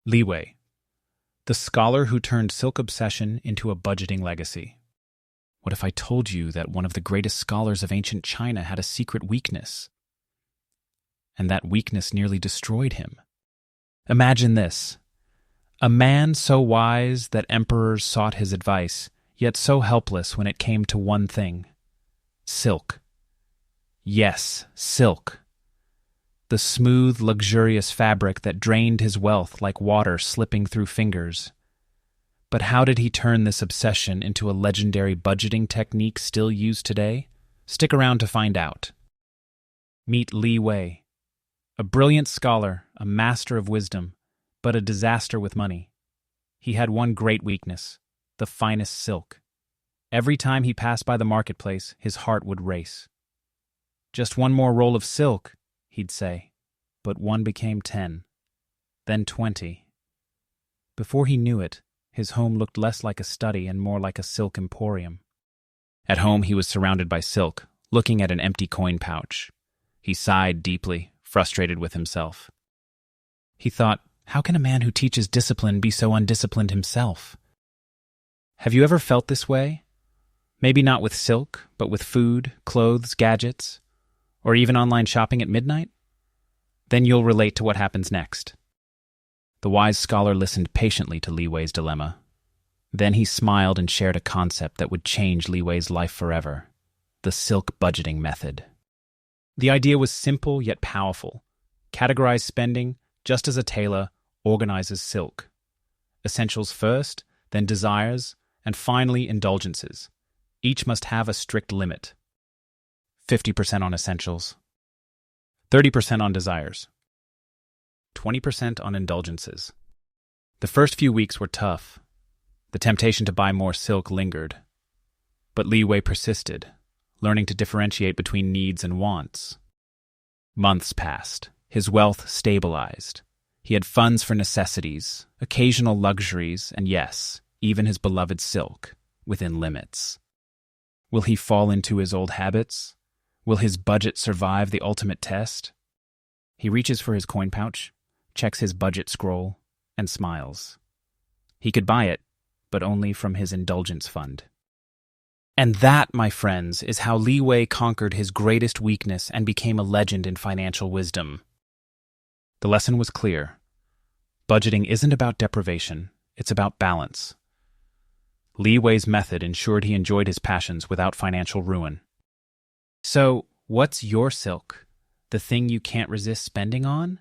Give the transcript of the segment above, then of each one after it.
Li Wei, the scholar who turned silk obsession into a budgeting legacy. What if I told you that one of the greatest scholars of ancient China had a secret weakness? And that weakness nearly destroyed him. Imagine this. A man so wise that emperors sought his advice, yet so helpless when it came to one thing: silk. Yes, silk. The smooth, luxurious fabric that drained his wealth like water slipping through fingers. But how did he turn this obsession into a legendary budgeting technique still used today? Stick around to find out. Meet Li Wei, a brilliant scholar, a master of wisdom, but a disaster with money. He had one great weakness: the finest silk. Every time he passed by the marketplace, his heart would race. Just one more roll of silk, he'd say, but one became 10, then 20. Before he knew it, his home looked less like a study and more like a silk emporium. At home, he was surrounded by silk, looking at an empty coin pouch. He sighed deeply, frustrated with himself. He thought, how can a man who teaches discipline be so undisciplined himself? Have you ever felt this way? Maybe not with silk, but with food, clothes, gadgets, or even online shopping at midnight? Then you'll relate to what happens next. The wise scholar listened patiently to Li Wei's dilemma. Then he smiled and shared a concept that would change Li Wei's life forever: the silk budgeting method. The idea was simple yet powerful. Categorize spending just as a tailor organizes silk. Essentials first, then desires, and finally indulgences. Each must have a strict limit. 50% on essentials, 30% on desires, 20% on indulgences. The first few weeks were tough. The temptation to buy more silk lingered. But Li Wei persisted, learning to differentiate between needs and wants. Months passed. His wealth stabilized. He had funds for necessities, occasional luxuries, and yes, even his beloved silk, within limits. Will he fall into his old habits? Will his budget survive the ultimate test? He reaches for his coin pouch, checks his budget scroll, and smiles. He could buy it, but only from his indulgence fund. And that, my friends, is how Li Wei conquered his greatest weakness and became a legend in financial wisdom. The lesson was clear. Budgeting isn't about deprivation, it's about balance. Li Wei's method ensured he enjoyed his passions without financial ruin. So, what's your silk? The thing you can't resist spending on?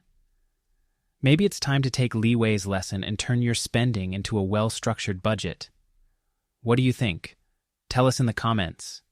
Maybe it's time to take Li Wei's lesson and turn your spending into a well-structured budget. What do you think? Tell us in the comments.